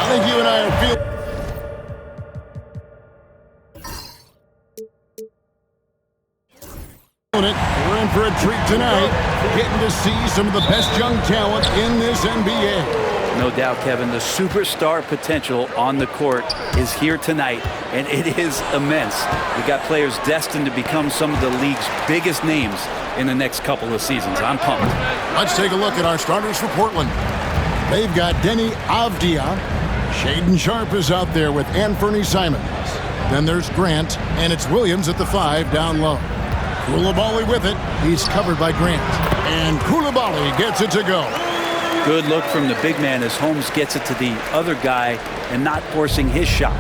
I think you and I are feeling. We're in for a treat tonight, getting to see some of the best young talent in this NBA. No doubt, Kevin, the superstar potential on the court is here tonight, and it is immense. We got players destined to become some of the league's biggest names in the next couple of seasons. I'm pumped. Let's take a look at our starters for Portland. They've got Deni Avdija. Shaedon Sharpe is out there with Anthony Simons. Then there's Grant, and it's Williams at the 5 down low. Coulibaly with it. He's covered by Grant. And Coulibaly gets it to go. Good look from the big man as Holmes gets it to the other guy and not forcing his shot.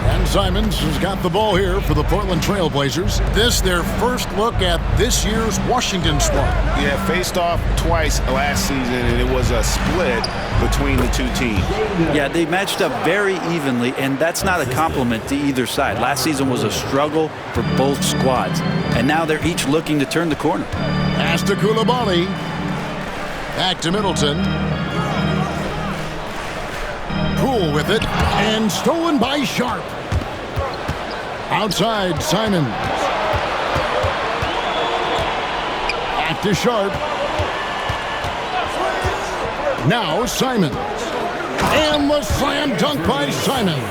And Simons has got the ball here for the Portland Trail Blazers. This their first look at this year's Washington squad. Yeah, faced off twice last season, and it was a split between the two teams. Yeah, they matched up very evenly, and that's not a compliment to either side. Last season was a struggle for both squads, and now they're each looking to turn the corner. Pass to Coulibaly. Back to Middleton. Poole with it, and stolen by Sharpe. Outside, Simons. Back to Sharpe. Now Simons. And the slam dunk by Simons.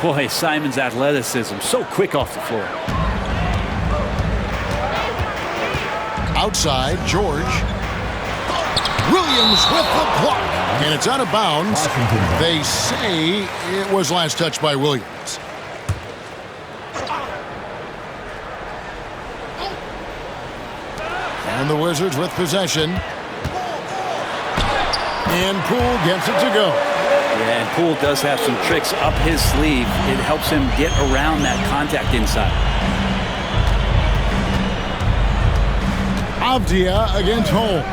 Boy, Simons' athleticism, so quick off the floor. Outside, George. Williams with the block. And it's out of bounds. They say it was last touched by Williams. And the Wizards with possession. And Poole gets it to go. Yeah, and Poole does have some tricks up his sleeve. It helps him get around that contact inside. Avdija against Holmes.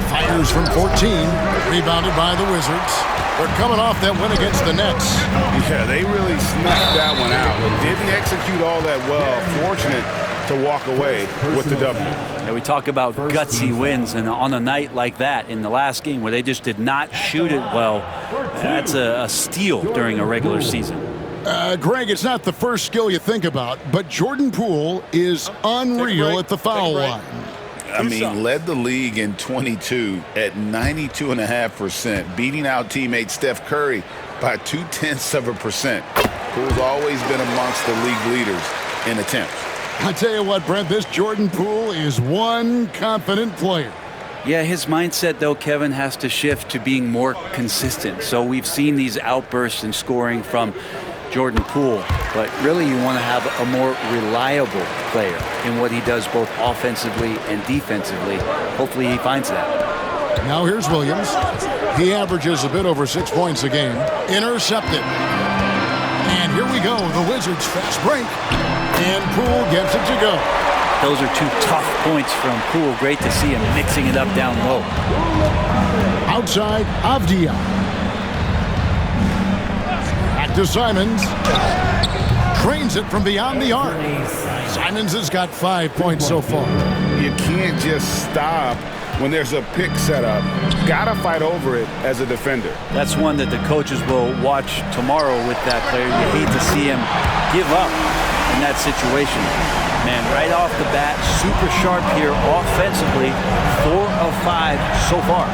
Fires from 14. Rebounded by the Wizards. They're coming off that win against the Nets. Yeah, they really snuffed that one out. Didn't execute all that well. Fortunate to walk away with the W. Yeah, we talk about gutsy wins, and on a night like that in the last game where they just did not shoot it well, that's a steal during a regular season. Greg, it's not the first skill you think about, but Jordan Poole is unreal at the foul line. I mean, led the league in 22 at 92.5%, beating out teammate Steph Curry by 0.2%. Poole's always been amongst the league leaders in attempts. I tell you what, Brent, this Jordan Poole is one confident player. Yeah, his mindset, though, Kevin, has to shift to being more consistent. So we've seen these outbursts in scoring from Jordan Poole, but really you want to have a more reliable player in what he does both offensively and defensively. Hopefully he finds that. Now here's Williams. He averages a bit over 6 points a game. Intercepted. And here we go, the Wizards fast break. And Poole gets it to go. Those are two tough points from Poole. Great to see him mixing it up down low. Outside, Avdija. Back to Simons. Trains it from beyond the arc. Simons has got 5 points so far. You can't just stop when there's a pick set up. Gotta fight over it as a defender. That's one that the coaches will watch tomorrow with that player. You hate to see him give up in that situation. Man, right off the bat, super sharp here offensively. 4 of 5 so far.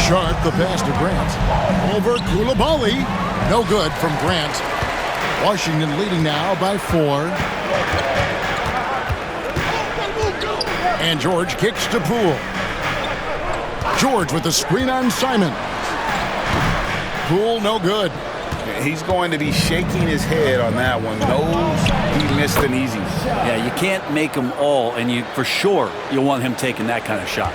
Sharpe, the pass to Grant. Over Coulibaly. No good from Grant. Washington leading now by 4. And George kicks to Poole. George with the screen on Simon. Poole, no good. He's going to be shaking his head on that one. Knows he missed an easy. Yeah, you can't make them all, and you for sure you'll want him taking that kind of shot.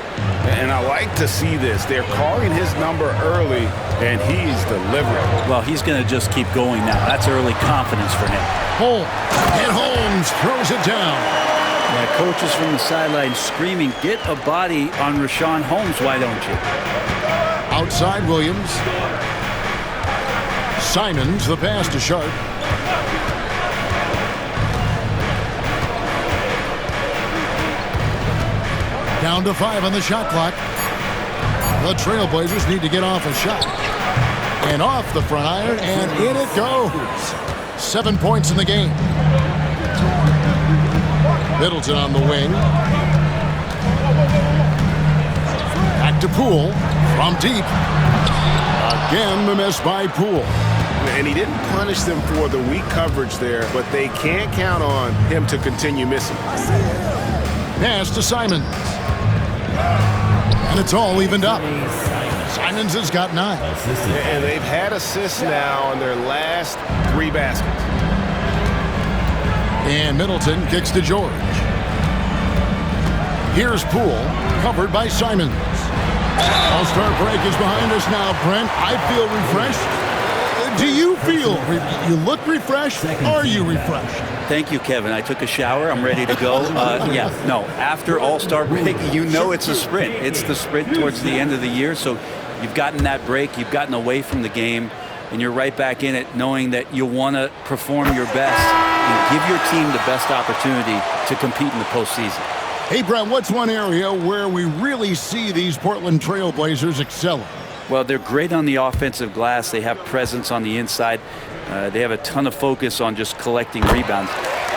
And I like to see this. They're calling his number early, and he's delivering. Well, he's going to just keep going now. That's early confidence for him. Holmes. And Holmes throws it down. Yeah, coaches from the sideline screaming, get a body on Richaun Holmes, why don't you? Outside Williams. Simons, the pass to Sharpe. Down to 5 on the shot clock. The Trailblazers need to get off a shot. And off the front iron, and in it goes. 7 points in the game. Middleton on the wing. Back to Poole from deep. Again, the miss by Poole. And he didn't punish them for the weak coverage there, but they can't count on him to continue missing. Pass to Simons. And it's all evened up. Simons has got 9. And they've had assists now on their last 3 baskets. And Middleton kicks to George. Here's Poole, covered by Simons. All-star break is behind us now, Brent. I feel refreshed. Do you feel? You look refreshed? Are you refreshed? Thank you, Kevin. I took a shower. I'm ready to go. After All-Star break, you know it's a sprint. It's the sprint towards the end of the year. So you've gotten that break. You've gotten away from the game, and you're right back in it, knowing that you want to perform your best and give your team the best opportunity to compete in the postseason. Hey, Brent, what's one area where we really see these Portland Trail Blazers excelling? Well, they're great on the offensive glass. They have presence on the inside. They have a ton of focus on just collecting rebounds.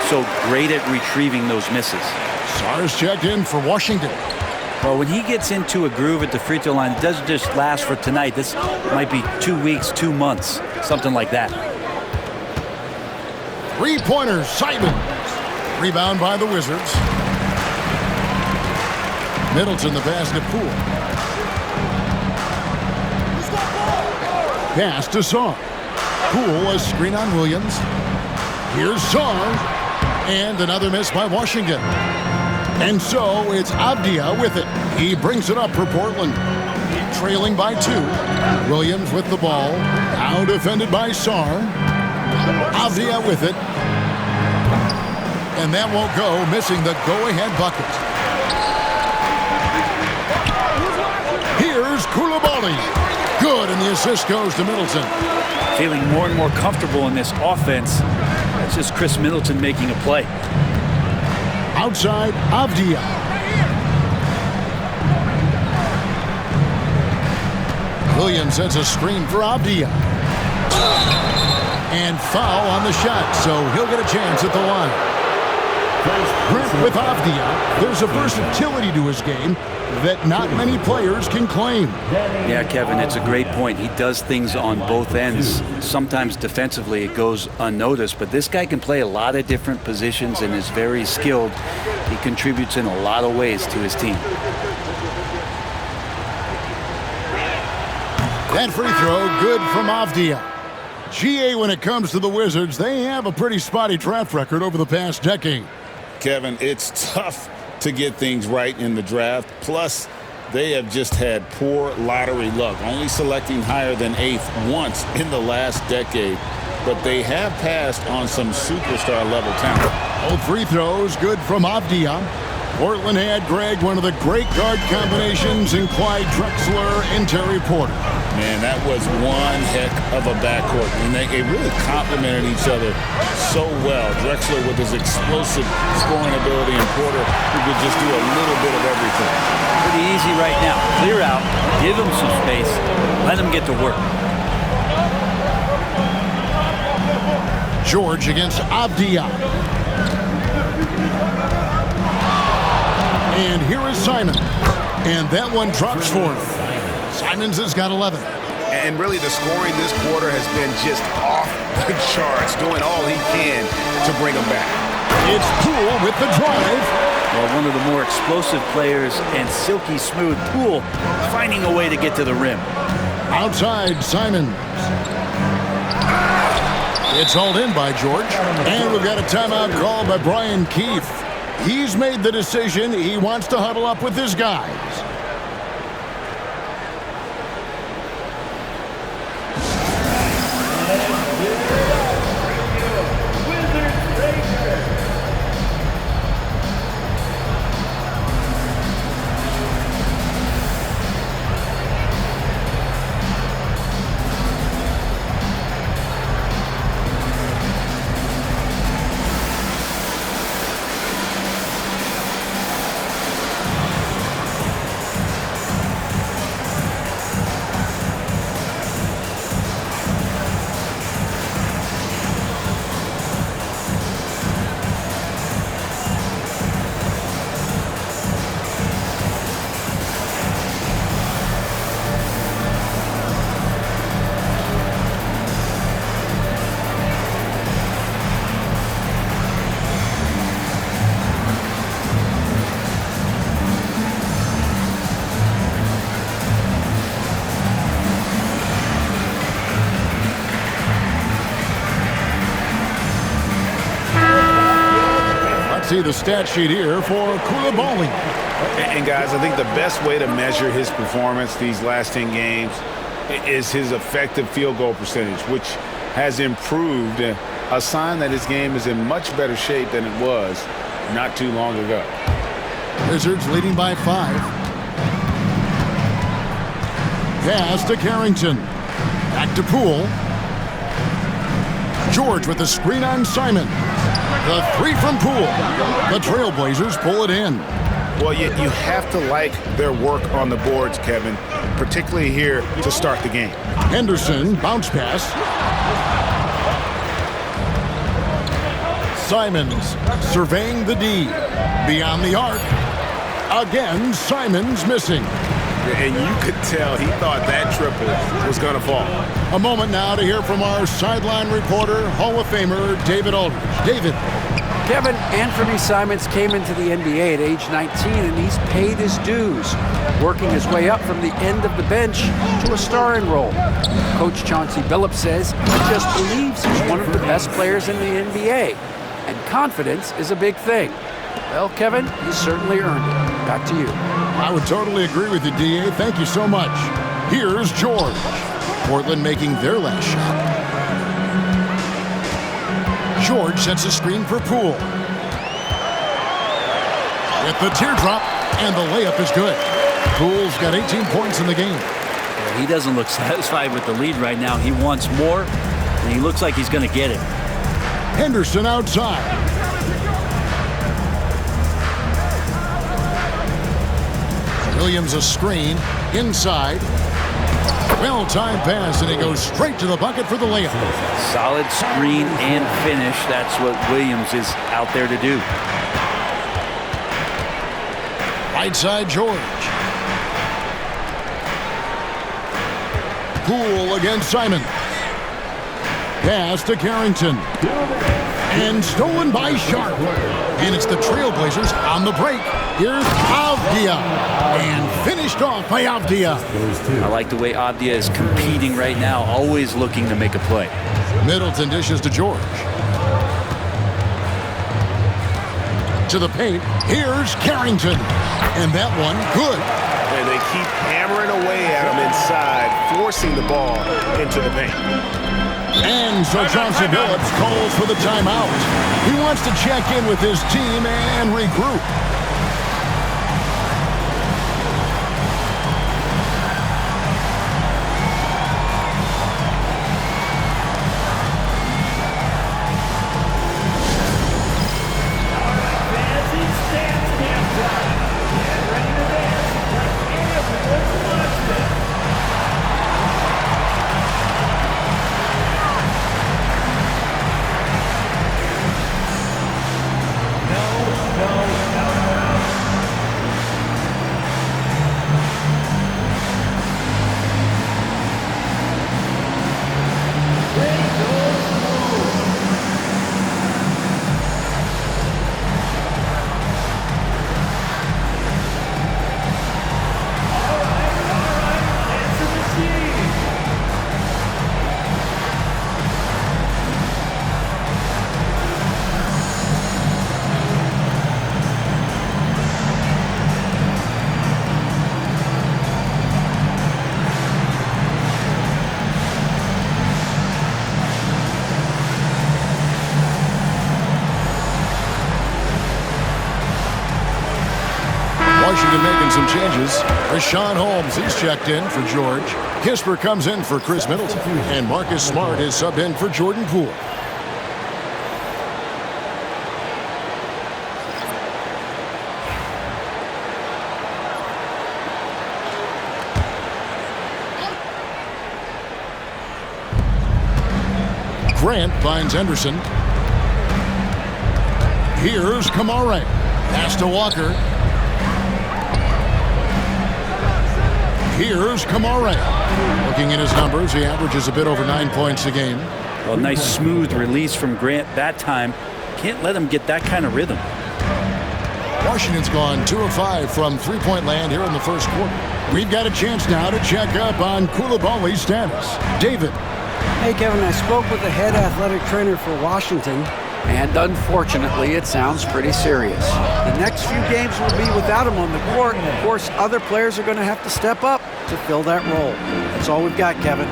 So great at retrieving those misses. Sarr's checked in for Washington. Well, when he gets into a groove at the free throw line, it doesn't just last for tonight. This might be 2 weeks, 2 months, something like that. 3-pointers, Simons. Rebound by the Wizards. Middleton, the pass to Poole. Pass to Sarr. Poole, a screen on Williams. Here's Sarr. And another miss by Washington. And so it's Avdia with it. He brings it up for Portland. Trailing by 2. Williams with the ball. Now defended by Sarr. Avdia with it. And that won't go, missing the go-ahead bucket. Here's Koulibaly. Good, and the assist goes to Middleton. Feeling more and more comfortable in this offense. It's just Chris Middleton making a play. Outside, Avdia. Williams sets a screen for Avdia. And foul on the shot, so he'll get a chance at the line. Brent, with Avdia, there's a versatility to his game that not many players can claim. Yeah, Kevin, it's a great point. He does things on both ends. Sometimes defensively it goes unnoticed, but this guy can play a lot of different positions and is very skilled. He contributes in a lot of ways to his team. That free throw, good from Avdia. GA, when it comes to the Wizards, they have a pretty spotty draft record over the past decade. Kevin, it's tough to get things right in the draft. Plus, they have just had poor lottery luck, only selecting higher than 8th once in the last decade. But they have passed on some superstar-level talent. Both free throws, good from Avdia. Portland had, Greg, one of the great guard combinations in Clyde Drexler and Terry Porter. Man, that was one heck of a backcourt. And they really complemented each other so well. Drexler with his explosive scoring ability and Porter who could just do a little bit of everything. Pretty easy right now. Clear out, give him some space, let him get to work. George against Avdia. And here is Simons. And that one drops for him. Simons has got 11. And really the scoring this quarter has been just off the charts, doing all he can to bring them back. It's Poole with the drive. Well, one of the more explosive players and silky smooth. Poole finding a way to get to the rim. Outside, Simons. It's hauled in by George. And we've got a timeout called by Brian Keefe. He's made the decision. He wants to huddle up with his guys. the stat sheet here for Coulibaly. And guys, I think the best way to measure his performance these last 10 games is his effective field goal percentage, which has improved, a sign that his game is in much better shape than it was not too long ago. Wizards leading by 5. Pass to Carrington. Back to Poole. George with the screen on Simon. The 3 from Poole. The Trailblazers pull it in. Well, you have to like their work on the boards, Kevin, particularly here to start the game. Henderson, bounce pass. Simons surveying the D. Beyond the arc. Again, Simons missing. And you could tell he thought that triple was going to fall. A moment now to hear from our sideline reporter, Hall of Famer David Aldridge. David. Kevin, Anthony Simons came into the NBA at age 19, and he's paid his dues, working his way up from the end of the bench to a starring role. Coach Chauncey Billups says he just believes he's one of the best players in the NBA, and confidence is a big thing. Well, Kevin, he's certainly earned it. Back to you. I would totally agree with you, D.A. Thank you so much. Here's George. Portland making their last shot. George sets a screen for Poole. With the teardrop, and the layup is good. Poole's got 18 points in the game. Yeah, he doesn't look satisfied with the lead right now. He wants more, and he looks like he's going to get it. Henderson outside. Williams a screen, inside. Well-timed pass, and he goes straight to the bucket for the layup. Solid screen and finish. That's what Williams is out there to do. Right side, George. Poole against Simon. Pass to Carrington. And stolen by Sharp. And it's the Trailblazers on the break. Here's Avdia. And finished off by Avdia. I like the way Avdia is competing right now, always looking to make a play. Middleton dishes to George. To the paint. Here's Carrington. And that one, good. And they keep hammering away at him inside, forcing the ball into the paint. And so Chauncey Billups calls for the timeout. He wants to check in with his team and regroup. Washington making some changes. Rashawn Holmes, he's checked in for George. Kisper comes in for Chris Middleton. And Marcus Smart is subbed in for Jordan Poole. Grant finds Henderson. Here's Kamara. Pass to Walker. Here's Kamara. Looking at his numbers, he averages a bit over 9 points a game. Well, nice smooth release from Grant that time. Can't let him get that kind of rhythm. Washington's gone 2 of 5 from three-point land here in the first quarter. We've got a chance now to check up on Coulibaly's status. David. Hey, Kevin, I spoke with the head athletic trainer for Washington. And unfortunately, it sounds pretty serious. The next few games will be without him on the court. Of course, other players are going to have to step up to fill that role. That's all we've got, Kevin.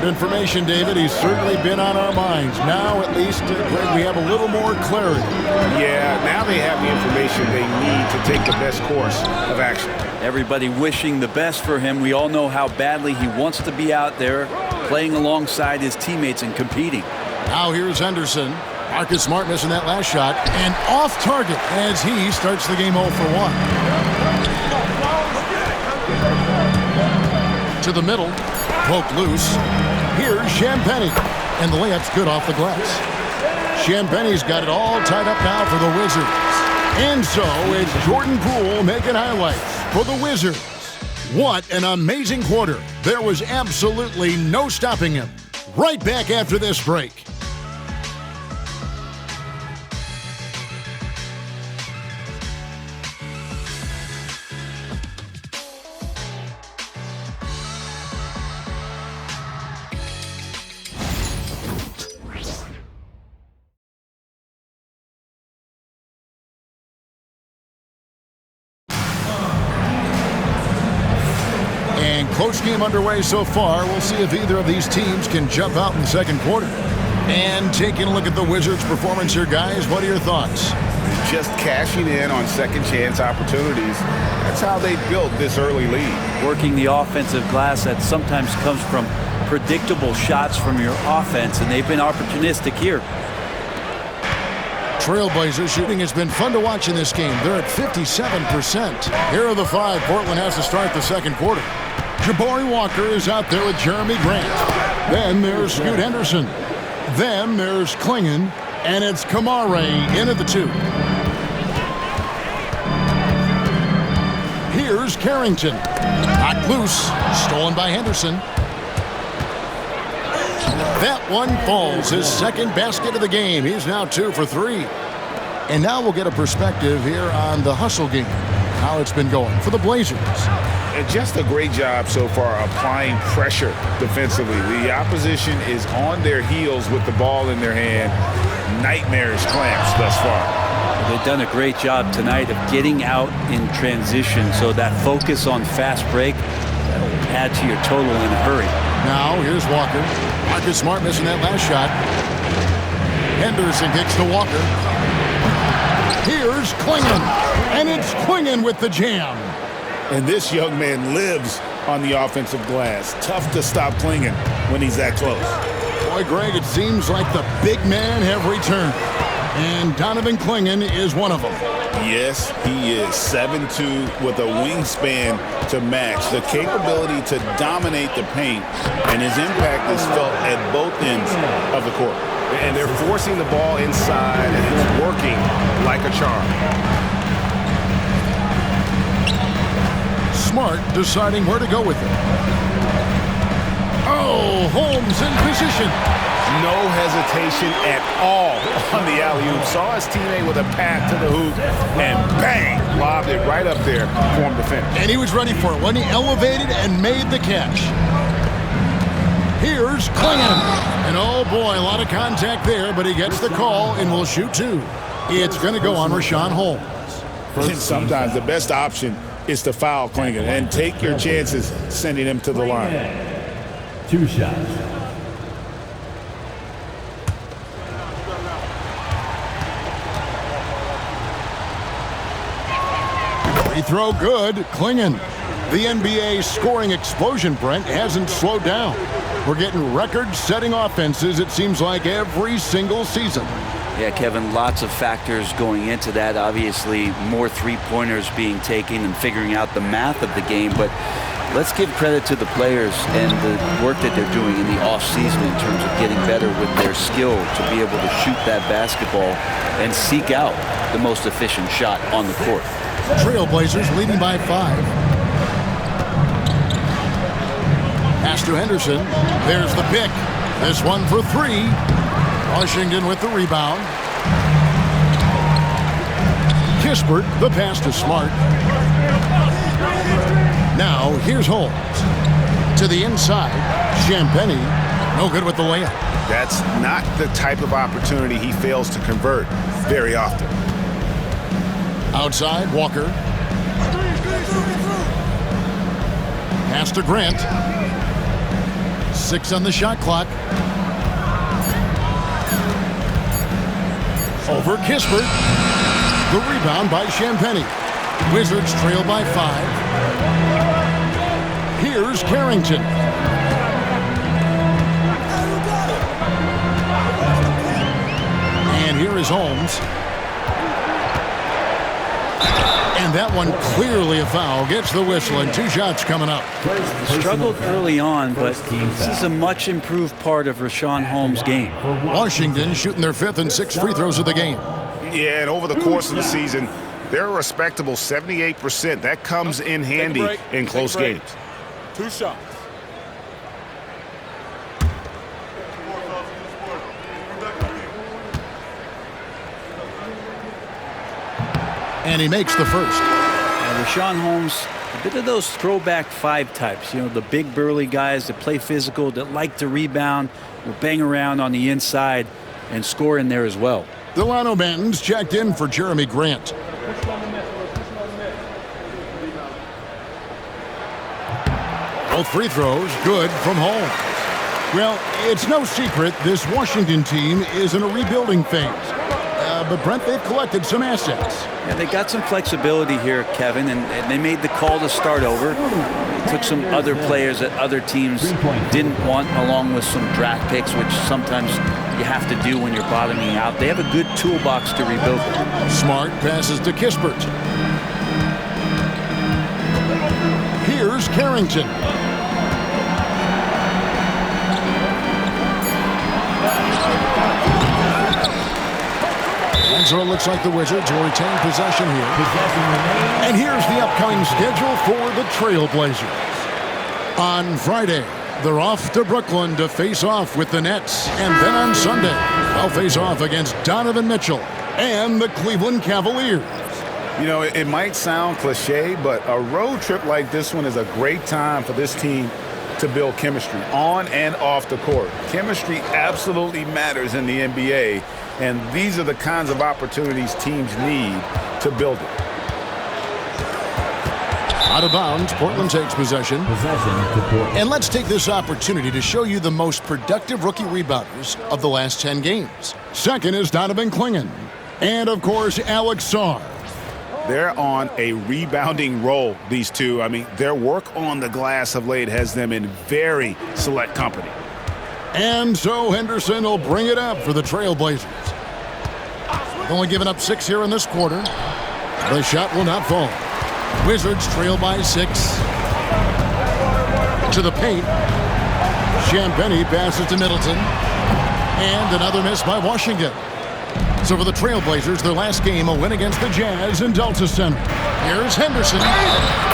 Good information, David. He's certainly been on our minds. Now, at least, Greg, we have a little more clarity. Yeah, now they have the information they need to take the best course of action. Everybody wishing the best for him. We all know how badly he wants to be out there playing alongside his teammates and competing. Now here's Henderson. Marcus Smart missing that last shot. And off target as he starts the game 0 for 1. To the middle. Poke loose. Here's Champagnie. And the layup's good off the glass. Champagnie's got it all tied up now for the Wizards. And so it's Jordan Poole making highlights for the Wizards. What an amazing quarter. There was absolutely no stopping him. Right back after this break. Close game underway so far. We'll see if either of these teams can jump out in the second quarter. And taking a look at the Wizards' performance here, guys, what are your thoughts? Just cashing in on second chance opportunities. That's how they built this early lead. Working the offensive glass that sometimes comes from predictable shots from your offense, and they've been opportunistic here. Trailblazers shooting has been fun to watch in this game. They're at 57%. Here are the 5 Portland has to start the second quarter. Jabari Walker is out there with Jeremy Grant. Then there's Scoot Henderson. Then there's Klingon. And it's Kamare in at the 2. Here's Carrington. Knocked loose. Stolen by Henderson. That one falls. His second basket of the game. He's now 2 for 3. And now we'll get a perspective here on the hustle game. How it's been going for the Blazers. And just a great job so far applying pressure defensively. The opposition is on their heels with the ball in their hand. Nightmarish clamps thus far. They've done a great job tonight of getting out in transition, so that focus on fast break will add to your total in a hurry. Now here's Walker. Marcus Smart missing that last shot. Henderson kicks to Walker. Here's Klingon. And it's Klingon with the jam. And this young man lives on the offensive glass. Tough to stop Klingon when he's that close. Boy, Greg, it seems like the big man have returned. And Donovan Klingon is one of them. Yes, he is 7'2" with a wingspan to match. The capability to dominate the paint, and his impact is felt at both ends of the court. And they're forcing the ball inside, and it's working like a charm. Smart deciding where to go with it. Oh, Holmes in position. No hesitation at all on the alley-oop. Saw his teammate with a path to the hoop, and bang, lobbed it right up there for him to finish. And he was ready for it when he elevated and made the catch. Here's Klingon. And oh boy, a lot of contact there, but he gets the call and will shoot 2. It's going to go on Richaun Holmes. And sometimes the best option is to foul Klingon and take your chances sending him to the line. 2 shots. Free throw good. Klingon. The NBA scoring explosion, Brent, hasn't slowed down. We're getting record-setting offenses, it seems like, every single season. Yeah, Kevin, lots of factors going into that. Obviously, more three-pointers being taken and figuring out the math of the game. But let's give credit to the players and the work that they're doing in the off-season in terms of getting better with their skill to be able to shoot that basketball and seek out the most efficient shot on the court. Trailblazers leading by 5. Pass to Henderson. There's the pick. This one for 3. Washington with the rebound. Kispert, the pass to Smart. Now, here's Holmes. To the inside. Champagnie, no good with the layup. That's not the type of opportunity he fails to convert very often. Outside, Walker. Pass to Grant. 6 on the shot clock. Over Kispert. The rebound by Champagnie. Wizards trail by 5. Here's Carrington. And here is Holmes. And that one clearly a foul. Gets the whistle, and 2 shots coming up. Struggled early on, but this is a much improved part of Richaun Holmes' game. Washington shooting their 5th and 6th free throws of the game. Yeah, and over the course of the season, they're a respectable 78%. That comes in handy in close games. 2 shots. And he makes the first. Richaun Holmes, a bit of those throwback 5 types. You know, the big burly guys that play physical, that like to rebound, will bang around on the inside and score in there as well. Delano Banton's checked in for Jeremy Grant. Both free throws good from Holmes. Well, it's no secret this Washington team is in a rebuilding phase. But Brent, they've collected some assets. Yeah, they got some flexibility here, Kevin, and they made the call to start over. They took some other players that other teams didn't want, along with some draft picks, which sometimes you have to do when you're bottoming out. They have a good toolbox to rebuild it. Smart passes to Kispert. Here's Carrington. And so it looks like the Wizards will retain possession here. And here's the upcoming schedule for the Trailblazers. On Friday, they're off to Brooklyn to face off with the Nets. And then on Sunday, they'll face off against Donovan Mitchell and the Cleveland Cavaliers. You know, it might sound cliche, but a road trip like this one is a great time for this team to build chemistry on and off the court. Chemistry absolutely matters in the NBA, and these are the kinds of opportunities teams need to build it. Out of bounds, Portland takes possession. And let's take this opportunity to show you the most productive rookie rebounders of the last 10 games. Second is Donovan Clingan. And, of course, Alex Sarr. They're on a rebounding roll, these two. I mean, their work on the glass of late has them in very select company. And so Henderson will bring it up for the Trailblazers. Only giving up 6 here in this quarter. The shot will not fall. Wizards trail by 6. To the paint. Champagnie passes to Middleton. And another miss by Washington. So for the Trailblazers, their last game, a win against the Jazz in Delta Center. Here's Henderson.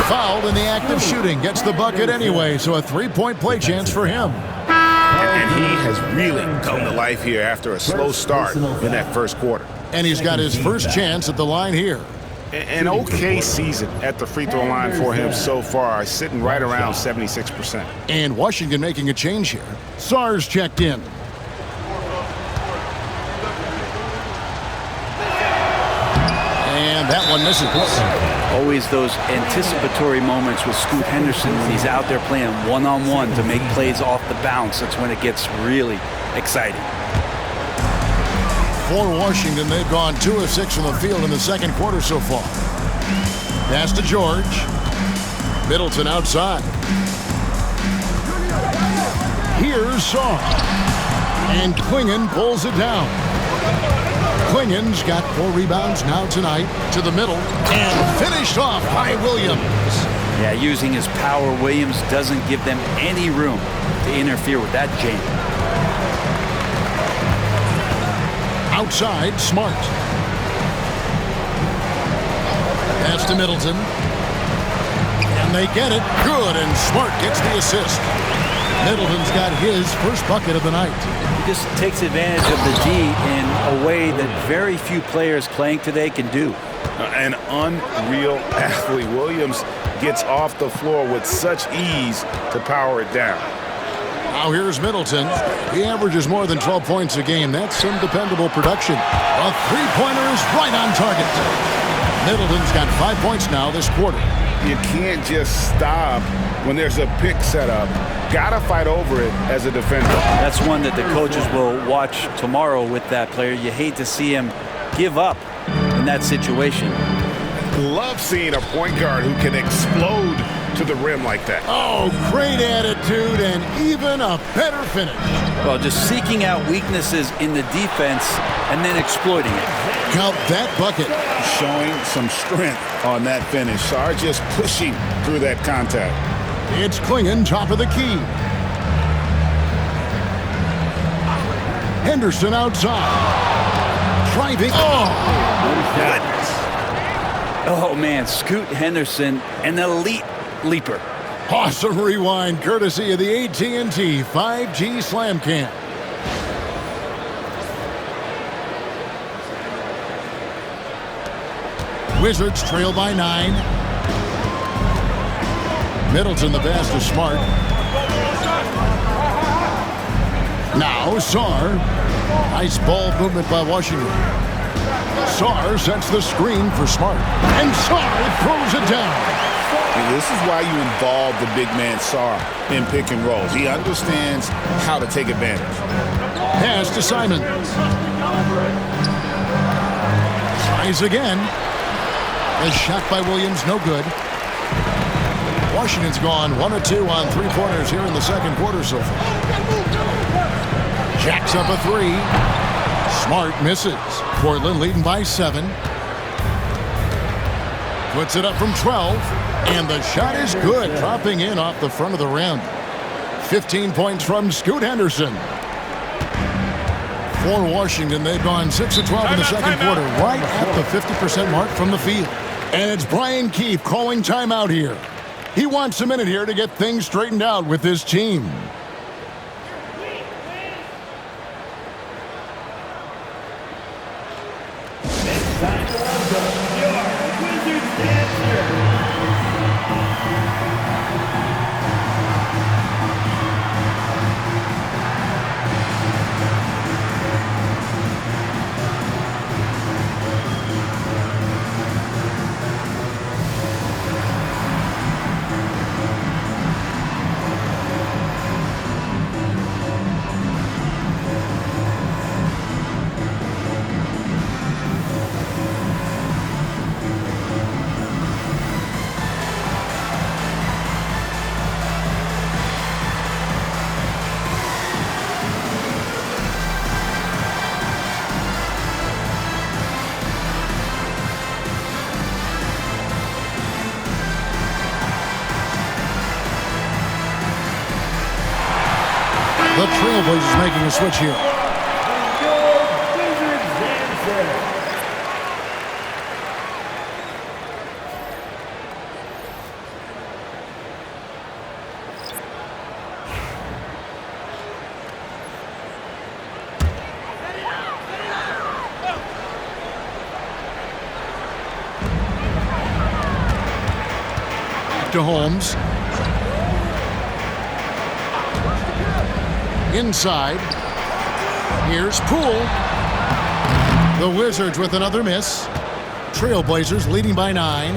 Fouled in the act of shooting. Gets the bucket anyway, so a 3-point play chance for him. And he has really come to life here after a slow start in that first quarter. And he's got his first chance at the line here. An okay season at the free throw line for him so far, sitting right around 76%. And Washington making a change here. Sarr's checked in. And that one misses. Always those anticipatory moments with Scoot Henderson when he's out there playing one-on-one to make plays off the bounce. That's when it gets really exciting. For Washington, they've gone 2 of 6 from the field in the second quarter so far. Pass to George. Middleton outside. Here's Sarr. And Clingan pulls it down. Clingan's got 4 rebounds now tonight. To the middle. And finished off by Williams. Yeah, using his power, Williams doesn't give them any room to interfere with that jam. Outside, Smart. Pass to Middleton. And they get it. Good, and Smart gets the assist. Middleton's got his first bucket of the night. He just takes advantage of the D in a way that very few players playing today can do. An unreal athlete. Williams gets off the floor with such ease to power it down. Now here's Middleton. He averages more than 12 points a game. That's some dependable production. A three-pointer is right on target. Middleton's got 5 points now this quarter. You can't just stop when there's a pick set up. Gotta fight over it as a defender. That's one that the coaches will watch tomorrow with that player. You hate to see him give up in that situation. Love seeing a point guard who can explode to the rim like that. Oh, great attitude and even a better finish. Well, just seeking out weaknesses in the defense and then exploiting it. Count that bucket. Showing some strength on that finish. Sarr just pushing through that contact. It's Klingon, top of the key. Henderson outside. Driving. Oh, goodness. Oh, man, Scoot Henderson, an elite leaper. Awesome rewind, courtesy of the AT&T 5G Slam Cam. Wizards trail by 9. Middleton the pass to Smart. Now Sarr. Nice ball movement by Washington. Sarr sets the screen for Smart. And Sarr throws it down. And this is why you involve the big man Sarr in pick and rolls. He understands how to take advantage. Pass to Simons. Tries again. A shot by Williams, no good. Washington's gone 1 of 2 on three-pointers here in the second quarter so far. Jacks up a 3. Smart misses. Portland leading by 7. Puts it up from 12. And the shot is good, dropping in off the front of the rim. 15 points from Scoot Henderson. For Washington, they've gone 6 of 12 in the second quarter, right at the 50% mark from the field. And it's Brian Keefe calling timeout here. He wants a minute here to get things straightened out with his team. The Trailblazers making a switch here. To Holmes. Inside. Here's Poole. The Wizards with another miss. Trailblazers leading by 9.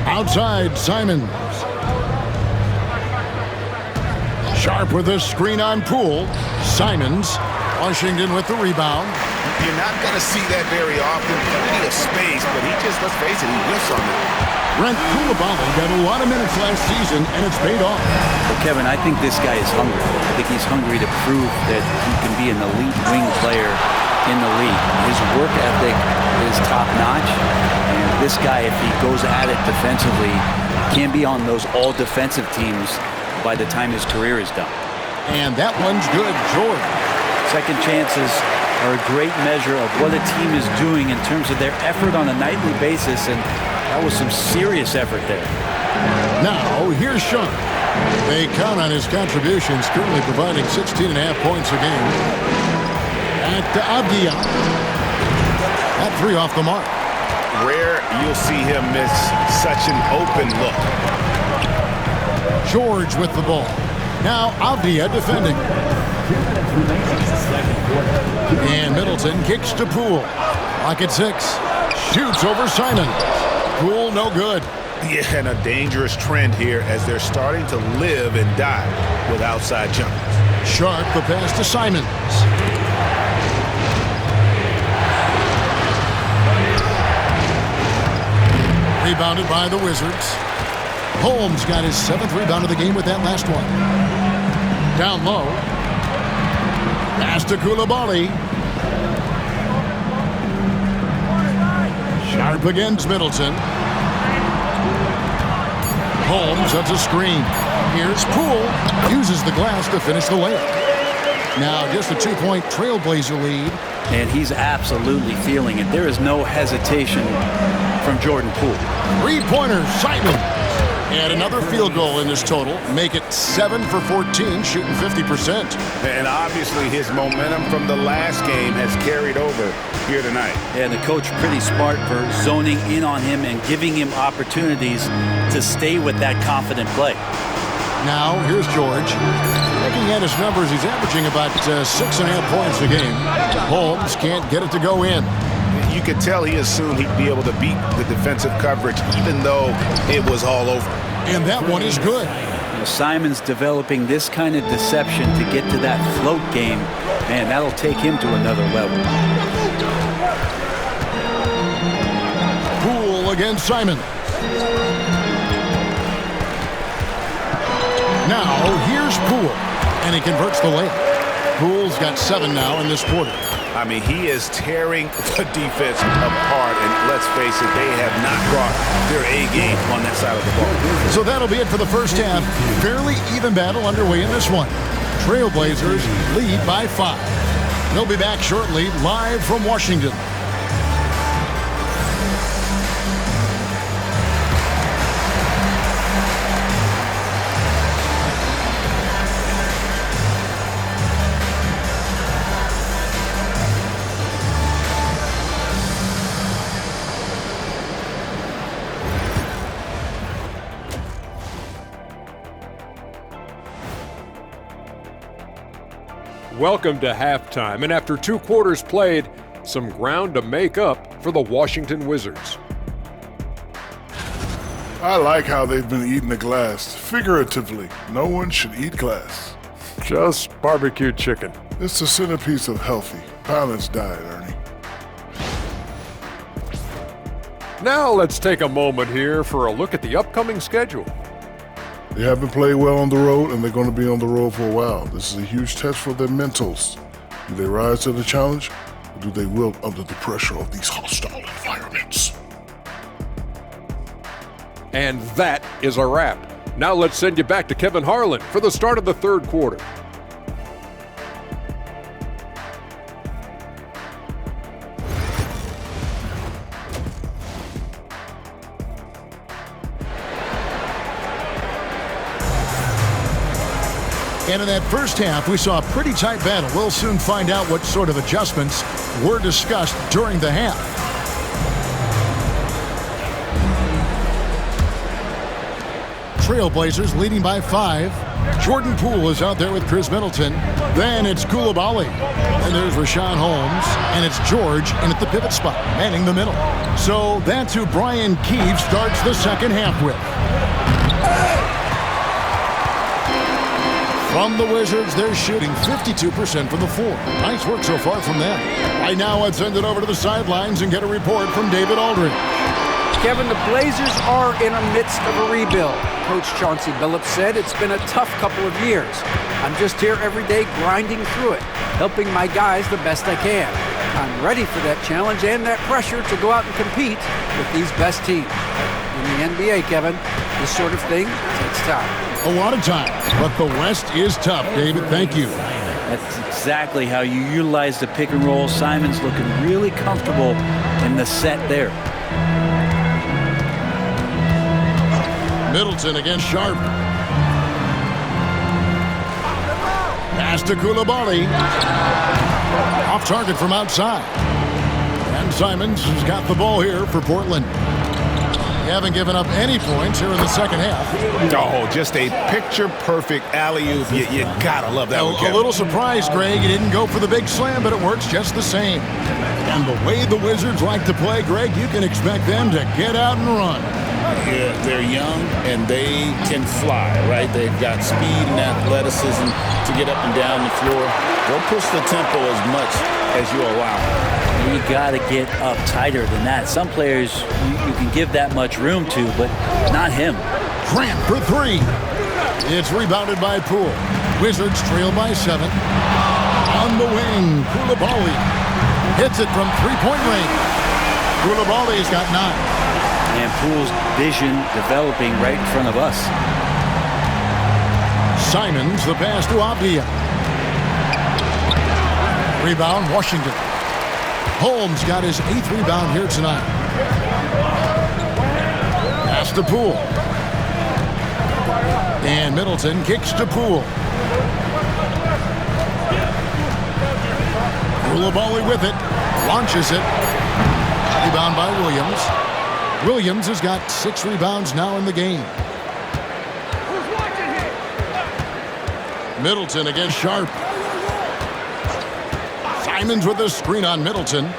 Outside, Simons. Sharp with a screen on Poole. Simons. Washington with the rebound. You're not going to see that very often. Plenty of space, but he just, let's face it, he whiffs on it. Brent Coulibaly got a lot of minutes last season, and it's paid off. Well, Kevin, I think this guy is hungry. I think he's hungry to prove that he can be an elite wing player in the league. His work ethic is top-notch, and this guy, if he goes at it defensively, can be on those all-defensive teams by the time his career is done. And that one's good, Jordan. Second chances are a great measure of what a team is doing in terms of their effort on a nightly basis, and that was some serious effort there. Now, here's Sean. They count on his contributions, currently providing 16.5 points a game. Back to Avdia. That 3 off the mark. Rare you'll see him miss such an open look. George with the ball. Now Avdia defending. 2 minutes remaining in the second quarter. And Middleton kicks to Poole. Clock at 6. Shoots over Simons. Poole no good. Yeah, and a dangerous trend here as they're starting to live and die with outside jumpers. Sharp the pass to Simons. Rebounded by the Wizards. Holmes got his 7th rebound of the game with that last one. Down low. Pass to Coulibaly. Sharp against Middleton. Holmes, that's a screen. Here's Poole. Uses the glass to finish the layup. Now just a 2-point Trailblazer lead. And he's absolutely feeling it. There is no hesitation from Jordan Poole. 3-pointer, Simons. And another field goal in this total. Make it 7 for 14, shooting 50%. And obviously his momentum from the last game has carried over here tonight. And the coach pretty smart for zoning in on him and giving him opportunities to stay with that confident play. Now, here's George. Looking at his numbers, he's averaging about 6.5 points a game. Holmes can't get it to go in. You could tell he assumed he'd be able to beat the defensive coverage even though it was all over. And that one is good. Simons developing this kind of deception to get to that float game. Man, that'll take him to another level. Poole against Simons. Now, here's Poole. And he converts the layup. Poole's got 7 now in this quarter. I mean, he is tearing the defense apart, and let's face it, they have not brought their A game on that side of the ball. So that'll be it for the first half. Fairly even battle underway in this one. Trailblazers lead by 5. They'll be back shortly, live from Washington. Welcome to halftime, and after 2 quarters played, some ground to make up for the Washington Wizards. I like how they've been eating the glass. Figuratively, no one should eat glass. Just barbecue chicken. It's the centerpiece of healthy, balanced diet, Ernie. Now let's take a moment here for a look at the upcoming schedule. They haven't played well on the road, and they're going to be on the road for a while. This is a huge test for their mentals. Do they rise to the challenge, or do they wilt under the pressure of these hostile environments? And that is a wrap. Now let's send you back to Kevin Harlan for the start of the 3rd quarter. And in that first half, we saw a pretty tight battle. We'll soon find out what sort of adjustments were discussed during the half. Trailblazers leading by 5. Jordan Poole is out there with Chris Middleton. Then it's Coulibaly. And there's Rashawn Holmes. And it's George in at the pivot spot, manning the middle. So that's who Brian Keefe starts the second half with. From the Wizards, they're shooting 52% from the floor. Nice work so far from them. Right now, let's send it over to the sidelines and get a report from David Aldridge. Kevin, the Blazers are in the midst of a rebuild. Coach Chauncey Billups said it's been a tough couple of years. I'm just here every day grinding through it, helping my guys the best I can. I'm ready for that challenge and that pressure to go out and compete with these best teams. In the NBA, Kevin, this sort of thing takes time. A lot of time, but the West is tough, David. Thank you. That's exactly how you utilize the pick and roll. Simons looking really comfortable in the set there. Middleton against Sharp. Pass to Coulibaly. Off target from outside. And Simons has got the ball here for Portland. haven't given up any points here in the second half. Oh, just a picture-perfect alley-oop. You gotta love that one, A Kevin. little surprised, Greg. He didn't go for the big slam, but it works just the same. And the way the Wizards like to play, Greg, you can expect them to get out and run. Yeah, they're young and they can fly, right? They've got speed and athleticism to get up and down the floor. They'll push the tempo as much as you allow. You got to get up tighter than that. Some players you can give that much room to, but not him. Grant for three. It's rebounded by Poole. Wizards trail by 7. On the wing, Coulibaly hits it from three-point range. Coulibaly's got 9. And Poole's vision developing right in front of us. Simons, the pass to Avdia. Rebound, Washington. Holmes got his 8th rebound here tonight. Pass to Poole. And Middleton kicks to Poole. Coulibaly with it. Launches it. Rebound by Williams. Williams has got 6 rebounds now in the game. Middleton against Sharp. Simons with a screen on Middleton.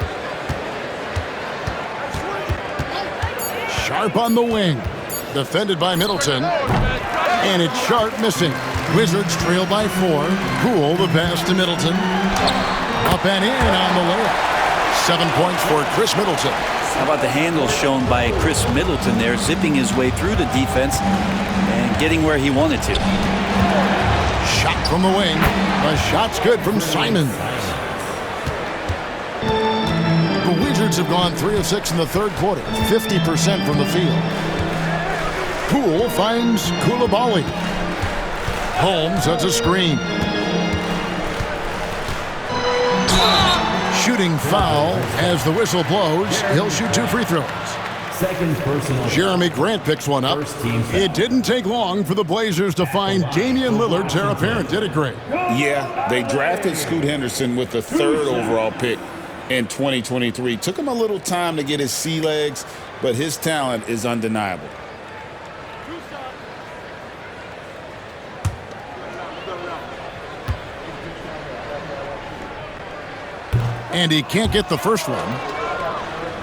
Sharp on the wing. Defended by Middleton. And it's Sharp missing. Wizards trail by 4. Poole the pass to Middleton. Up and in on the layup. 7 points for Chris Middleton. How about the handle shown by Chris Middleton there, zipping his way through the defense and getting where he wanted to. Shot from the wing. The shot's good from Simons. The Wizards have gone 3 of 6 in the third quarter, 50% from the field. Poole finds Coulibaly. Holmes sets a screen. Shooting foul as the whistle blows. He'll shoot 2 free throws. Second personal. Jeremy Grant picks one up. It didn't take long for the Blazers to find Damian Lillard's heir apparent, did it, Greg? Yeah, they drafted Scoot Henderson with the 3rd overall pick in 2023. Took him a little time to get his sea legs, but his talent is undeniable. And he can't get the first one.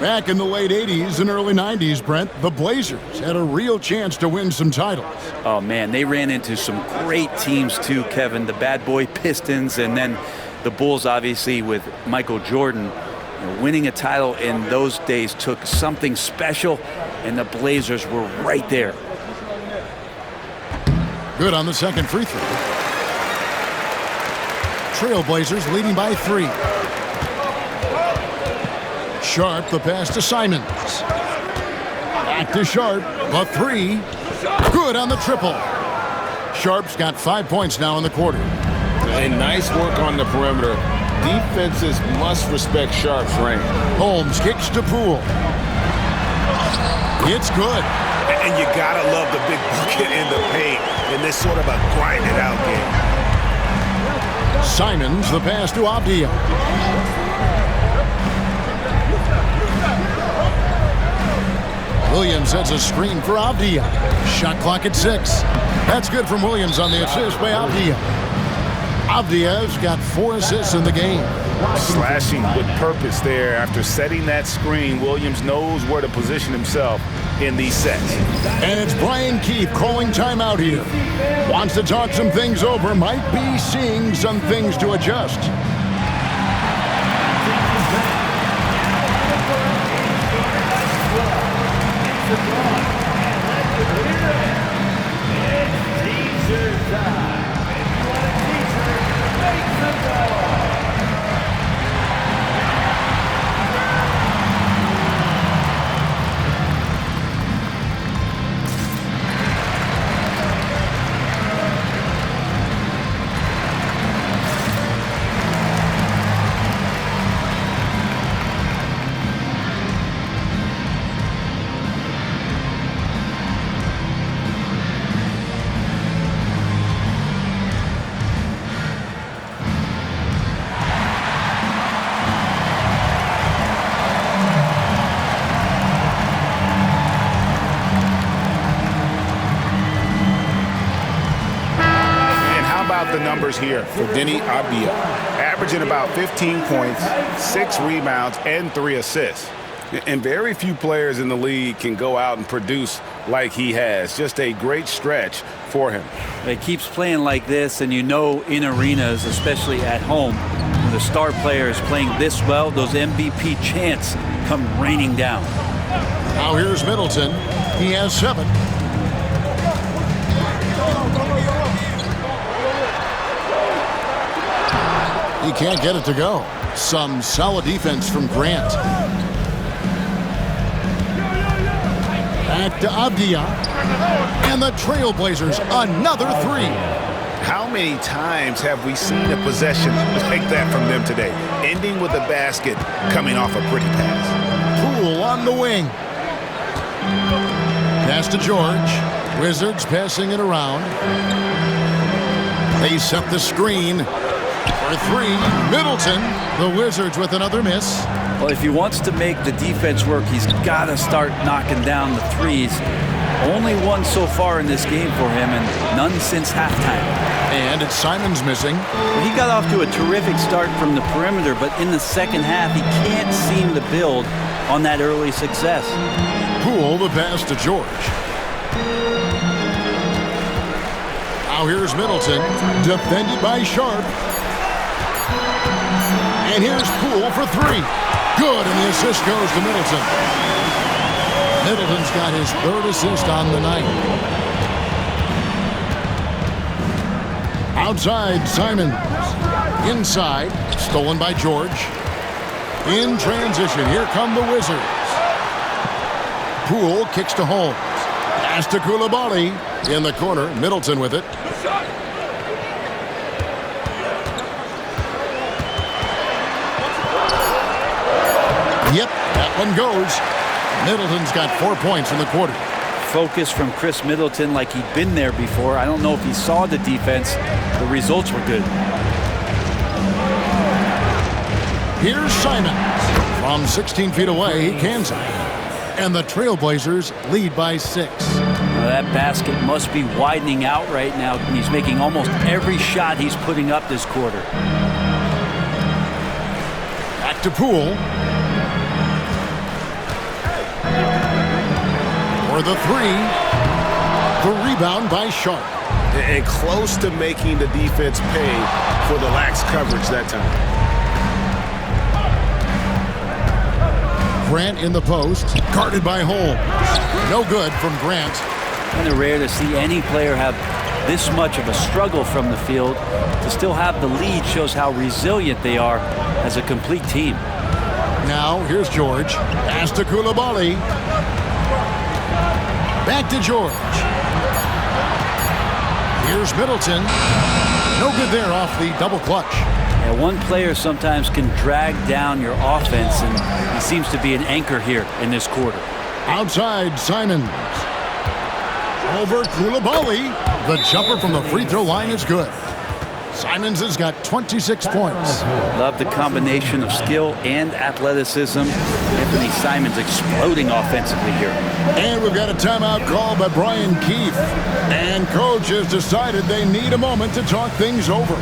Back in the late 80s and early 90s, Brent, the Blazers had a real chance to win some titles. Oh, man, they ran into some great teams, too, Kevin. The bad boy Pistons and then the Bulls, obviously, with Michael Jordan. You know, winning a title in those days took something special, and the Blazers were right there. Good on the second free throw. Trailblazers leading by 3. Sharp, the pass to Simons. Back to Sharp, the 3. Good on the triple. Sharp's got 5 points now in the quarter. And nice work on the perimeter. Defenses must respect Sharp's range. Holmes kicks to Poole. It's good. And you gotta love the big bucket in the paint in this sort of a grinded-out game. Simons, the pass to Avdia. Williams sets a screen for Avdia. Shot clock at 6. That's good from Williams on the assist by Avdia. Avdia's got 4 assists in the game. Slashing with purpose there. After setting that screen, Williams knows where to position himself in these sets. And it's Brian Keefe calling timeout here. Wants to talk some things over. Might be seeing some things to adjust. about the numbers here for Deni Avdija. Averaging about 15 points, 6 rebounds, and 3 assists. And very few players in the league can go out and produce like he has. Just a great stretch for him. He keeps playing like this, and you know in arenas, especially at home, when the star player is playing this well, those MVP chants come raining down. Now here's Middleton. He has 7. He can't get it to go. Some solid defense from Grant. Back to Avdija. And the Trailblazers, another 3. How many times have we seen a possession like that from them today? Ending with a basket, coming off a pretty pass. Poole on the wing. Pass to George. Wizards passing it around. They set the screen for 3. Middleton. The Wizards with another miss. Well, if he wants to make the defense work, he's got to start knocking down the threes. Only one so far in this game for him, and none since halftime. And it's Simons missing. He got off to a terrific start from the perimeter, but in the second half, he can't seem to build on that early success. Poole the pass to George. Now here's Middleton, defended by Sharp. And here's Poole for 3. Good, and the assist goes to Middleton. Middleton's got his 3rd assist on the night. Outside, Simons. Inside, stolen by George. In transition, here come the Wizards. Poole kicks to Holmes. Pass to Coulibaly. In the corner, Middleton with it. Yep, that one goes. Middleton's got 4 points in the quarter. Focus from Chris Middleton like he'd been there before. I don't know if he saw the defense. The results were good. Here's Simons. From 16 feet away, he cans it. And the Trailblazers lead by 6. That basket must be widening out right now. He's making almost every shot he's putting up this quarter. Back to Poole. For the 3. The rebound by Sharp. And close to making the defense pay for the lax coverage that time. Grant in the post, guarded by Holmes. No good from Grant. Kind of rare to see any player have this much of a struggle from the field. To still have the lead shows how resilient they are as a complete team. Now, here's George. Pass to Coulibaly. Back to George. Here's Middleton. No good there off the double clutch. Yeah, one player sometimes can drag down your offense, and he seems to be an anchor here in this quarter. Outside, Simons. Over Coulibaly. The jumper from the free throw line is good. Simons has got 26 points. Love the combination of skill and athleticism. Anthony Simons exploding offensively here. And we've got a timeout called by Brian Keefe. And coach has decided they need a moment to talk things over.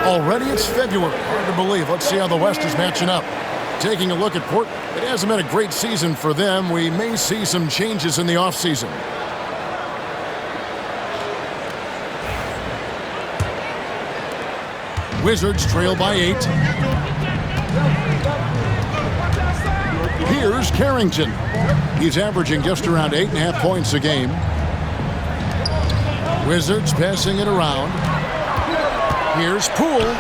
Already it's February. Hard to believe. Let's see how the West is matching up. Taking a look at Portland, it hasn't been a great season for them. We may see some changes in the offseason. Wizards trail by 8. Here's Carrington. He's averaging just around 8.5 points a game. Wizards passing it around. Here's Poole.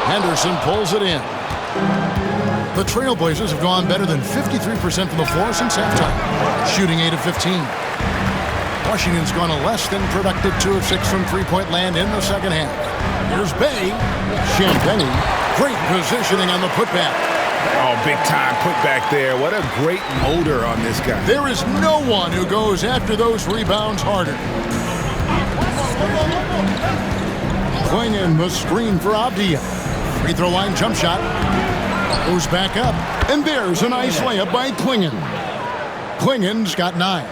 Henderson pulls it in. The Trailblazers have gone better than 53% from the floor since halftime, shooting 8 of 15. Washington's gone a less than productive 2 of 6 from three-point land in the second half. Here's Bay. Champagnie. Great positioning on the putback. Oh, big time putback there. What a great motor on this guy. There is no one who goes after those rebounds harder. Clingan the screen for Avdia. Free throw line jump shot. Goes back up. And there's a nice layup by Clingan. Clingan's got 9.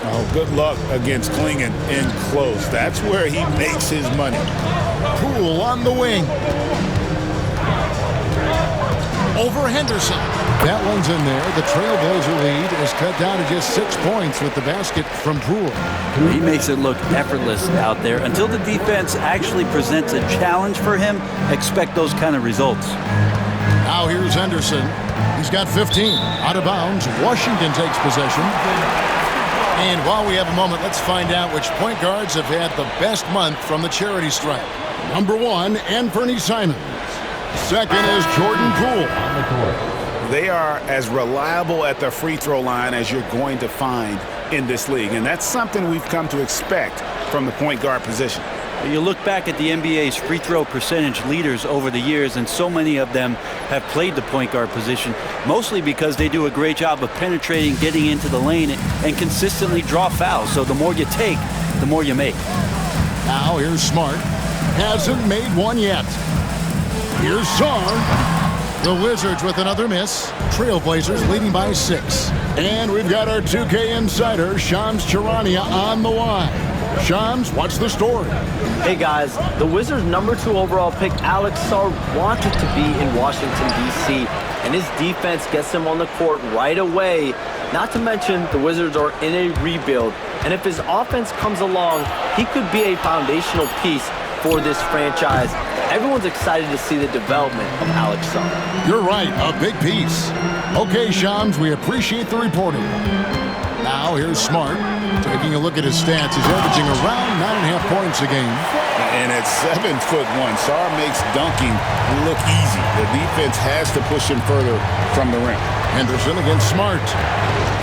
Oh, good luck against Clingan in close. That's where he makes his money. Poole on the wing. Over Henderson. That one's in there. The Trailblazer lead is cut down to just 6 points with the basket from Poole. He makes it look effortless out there. Until the defense actually presents a challenge for him, expect those kind of results. Now here's Henderson. He's got 15. Out of bounds. Washington takes possession. And while we have a moment, let's find out which point guards have had the best month from the charity stripe. Number 1, Anthony Simons. Second is Jordan Poole. They are as reliable at the free throw line as you're going to find in this league. And that's something we've come to expect from the point guard position. You look back at the NBA's free throw percentage leaders over the years, and so many of them have played the point guard position, mostly because they do a great job of penetrating, getting into the lane, and consistently draw fouls. So the more you take, the more you make. Now here's Smart. Hasn't made one yet. Here's Sarr. The Wizards with another miss. Trailblazers leading by 6. And we've got our 2K insider, Shams Charania, on the line. Shams, what's the story? Hey guys, the Wizards' number 2 overall pick, Alex Sarr, wanted to be in Washington, D.C., and his defense gets him on the court right away. Not to mention, the Wizards are in a rebuild, and if his offense comes along, he could be a foundational piece for this franchise. Everyone's excited to see the development of Alex Sarr. You're right, a big piece. Okay, Shams, we appreciate the reporting. Now here's Smart. Taking a look at his stats, he's averaging around 9.5 points a game. And at 7'1", Sarr makes dunking look easy. The defense has to push him further from the rim. Henderson against Smart.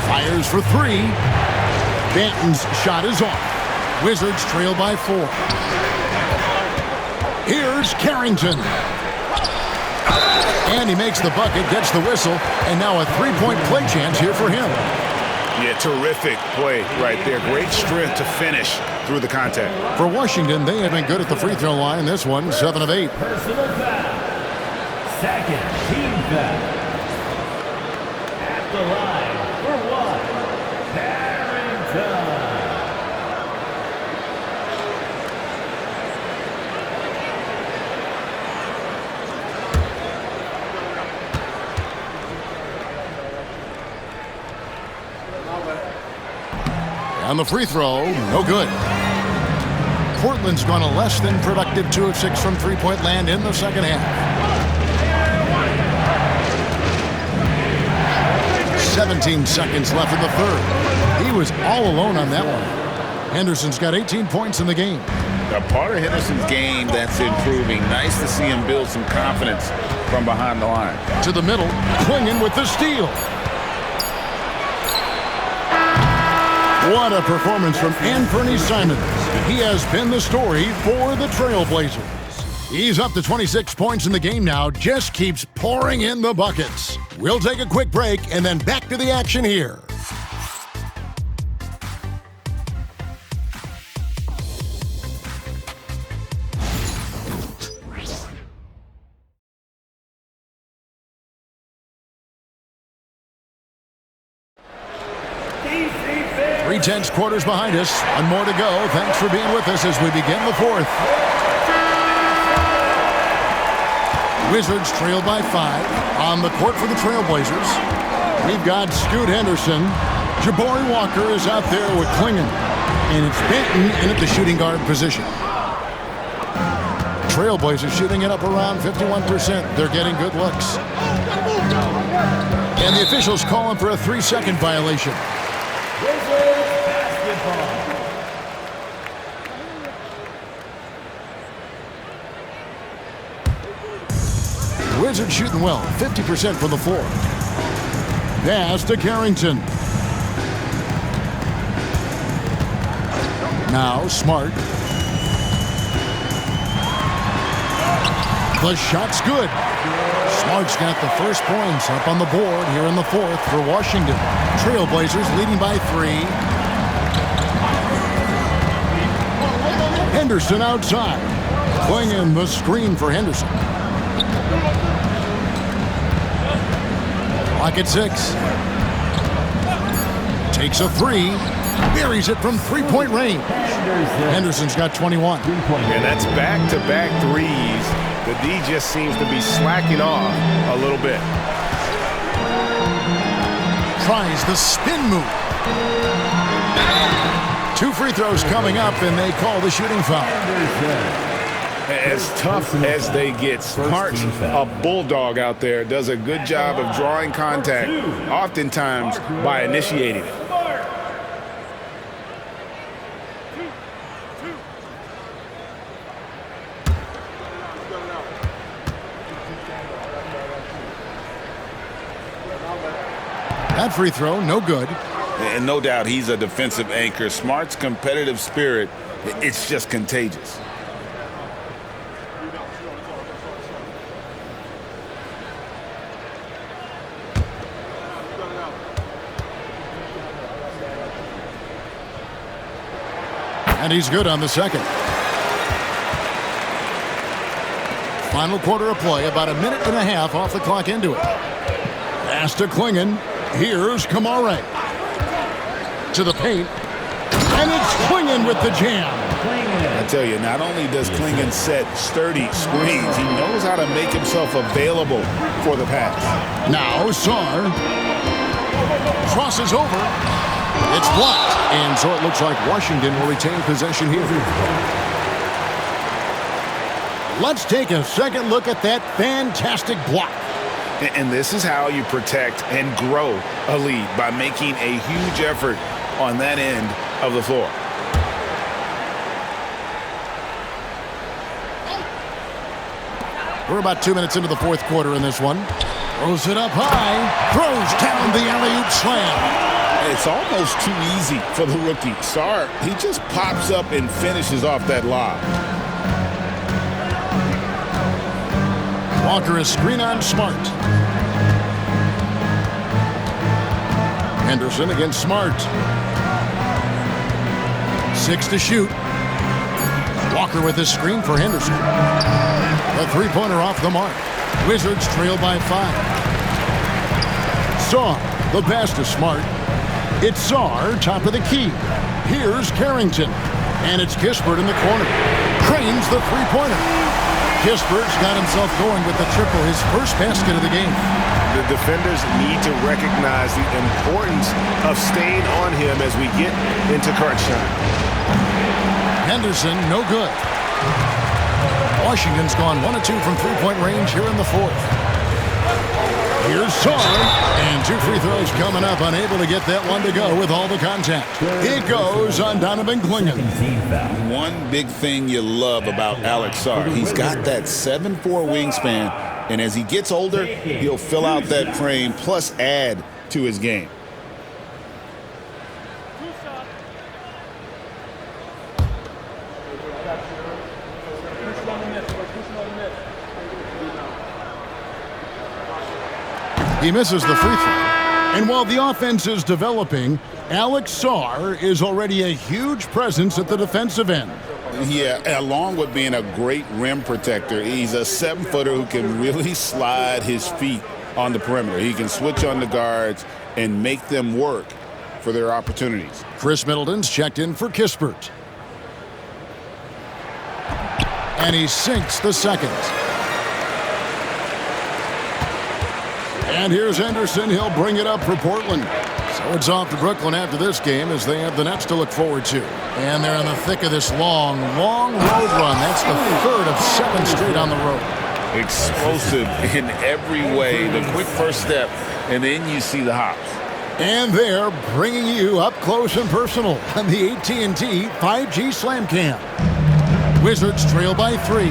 Fires for 3. Banton's shot is off. Wizards trail by 4. Here's Carrington. And he makes the bucket, gets the whistle, and now a 3-point play chance here for him. Yeah, terrific play right there. Great strength to finish through the contact. For Washington, they have been good at the free throw line. This one, 7 of 8. Personal foul. Second team foul. At the line for 1, Carrington. On the free throw, no good. Portland's gone a less than productive 2 of 6 from three-point land in the second half. 17 seconds left in the third. He was all alone on that one. Henderson's got 18 points in the game. A part of Henderson's game that's improving. Nice to see him build some confidence from behind the line. To the middle, Clingan with the steal. What a performance from Anthony Simons. He has been the story for the Trailblazers. He's up to 26 points in the game now, just keeps pouring in the buckets. We'll take a quick break and then back to the action here. Tense quarters behind us. One more to go. Thanks for being with us as we begin the fourth. Wizards trail by 5. On the court for the Trailblazers, we've got Scoot Henderson. Jabari Walker is out there with Clingan. And it's Banton in at the shooting guard position. Trailblazers shooting it up around 51%. They're getting good looks. And the officials call him for a 3-second violation. Wizards shooting well, 50% from the floor. Pass to Carrington. Now Smart. The shot's good. Smart's got the first points up on the board here in the fourth for Washington. Trailblazers leading by 3. Henderson outside. Clingan the screen for Henderson. Clock at 6. Takes a 3. Buries it from 3-point range. Henderson's got 21. And that's back-to-back threes. The D just seems to be slacking off a little bit. Tries the spin move. 2 free throws coming up, and they call the shooting foul. As tough as they get, Smart, a bulldog out there, does a good job of drawing contact, oftentimes by initiating it. That free throw, no good. And no doubt he's a defensive anchor. Smart's competitive spirit, it's just contagious. And he's good on the second. Final quarter of play, about a minute and a half off the clock into it. Pass to Clingan. Here's Kamare. To the paint. And it's Clingan with the jam. I tell you, not only does Clingan set sturdy screens, he knows how to make himself available for the pass. Now Sarr crosses over. It's blocked. And so it looks like Washington will retain possession here. Let's take a second look at that fantastic block. And this is how you protect and grow a lead, by making a huge effort on that end of the floor. We're about 2 minutes into the fourth quarter in this one. Throws it up high. Throws down the alley-oop slam. It's almost too easy for the rookie. Sarr, he just pops up and finishes off that lob. Walker is screen on Smart. Henderson against Smart. 6 to shoot. Walker with his screen for Henderson. A 3-pointer off the mark. Wizards trail by 5. Sarr, the pass to Smart. It's Sarr, top of the key. Here's Carrington. And it's Kispert in the corner. Cranes the 3-pointer. Kispert's got himself going with the triple, his first basket of the game. The defenders need to recognize the importance of staying on him as we get into crunch time. Henderson, no good. Washington's gone 1 of 2 from 3-point range here in the fourth. Here's Sarr, and 2 free throws coming up, unable to get that one to go with all the contact. It goes on Donovan Clingan. One big thing you love about Alex Sarr, he's got that 7'4" wingspan, and as he gets older, he'll fill out that frame plus add to his game. He misses the free throw. And while the offense is developing, Alex Sarr is already a huge presence at the defensive end. Yeah, along with being a great rim protector, he's a 7-footer who can really slide his feet on the perimeter. He can switch on the guards and make them work for their opportunities. Chris Middleton's checked in for Kispert. And he sinks the second. And here's Henderson. He'll bring it up for Portland. So it's off to Brooklyn after this game as they have the Nets to look forward to. And they're in the thick of this long road run. That's the third of 7 straight on the road. Explosive in every way. The quick first step, and then you see the hops. And they're bringing you up close and personal on the AT&T 5G Slam Cam. Wizards trail by 3.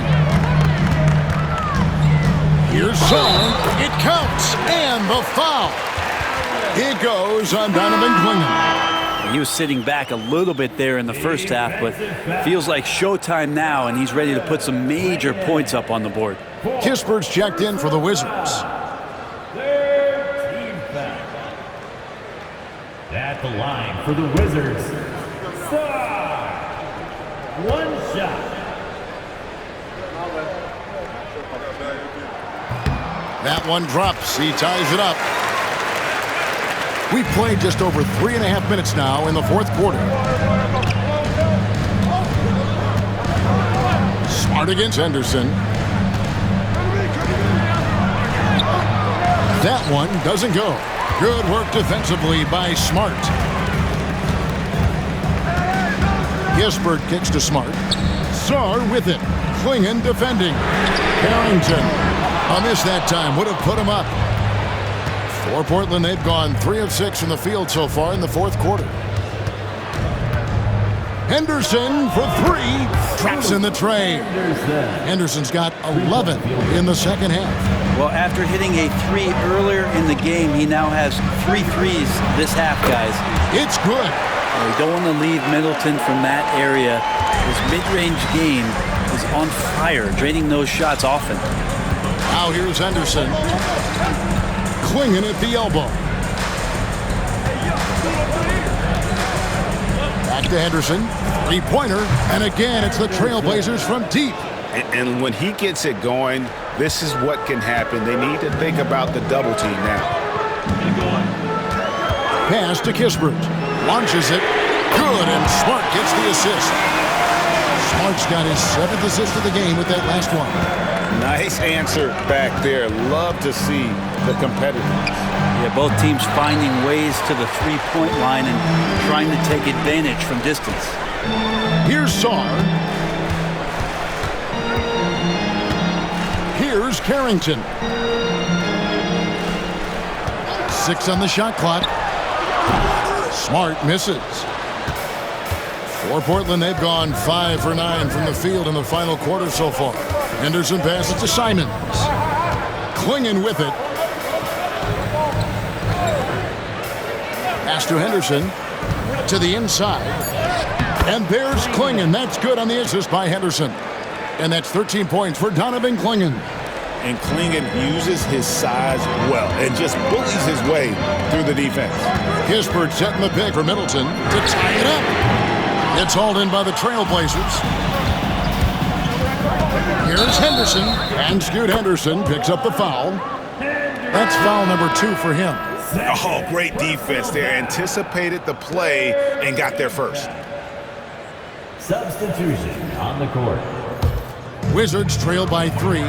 Here's Song. It counts, and the foul. It goes on Donovan Clingan. He was sitting back a little bit there in the first half, but feels like showtime now, and he's ready to put some major points up on the board. Kispert's checked in for the Wizards. At the line for the Wizards, one shot. That one drops. He ties it up. We've played just over 3.5 minutes now in the fourth quarter. Smart against Henderson. That one doesn't go. Good work defensively by Smart. Kispert kicks to Smart. Sarr with it. Clingan defending. Harrington. A miss that time. Would have put him up. For Portland, they've gone 3 of 6 from the field so far in the fourth quarter. Henderson for 3. Traps in the tray. Henderson's got 11 in the second half. Well, after hitting a 3 earlier in the game, he now has 3 threes this half, guys. It's good. You don't want to leave Middleton from that area. His mid-range game is on fire, draining those shots often. Now here's Henderson. Clingan at the elbow. Back to Henderson. 3-pointer. And again, it's the Trailblazers from deep. And when he gets it going, this is what can happen. They need to think about the double team now. Pass to Kispert. Launches it. Good, and Smart gets the assist. Smart's got his 7th assist of the game with that last one. Nice answer back there. Love to see the competitiveness. Yeah, both teams finding ways to the 3-point line and trying to take advantage from distance. Here's Sarr. Here's Carrington. 6 on the shot clock. Smart misses. For Portland, they've gone 5 for 9 from the field in the final quarter so far. Henderson passes to Simons. Clingan with it. Pass to Henderson. To the inside. And there's Clingan. That's good on the assist by Henderson. And that's 13 points for Donovan Clingan. And Clingan uses his size well and just bullies his way through the defense. Kispert setting the pick for Middleton to tie it up. It's hauled in by the Trailblazers. Here's Henderson. And Scoot Henderson picks up the foul. That's foul number 2 for him. Oh, great defense there. Anticipated the play and got there first. Substitution on the court. Wizards trail by 3.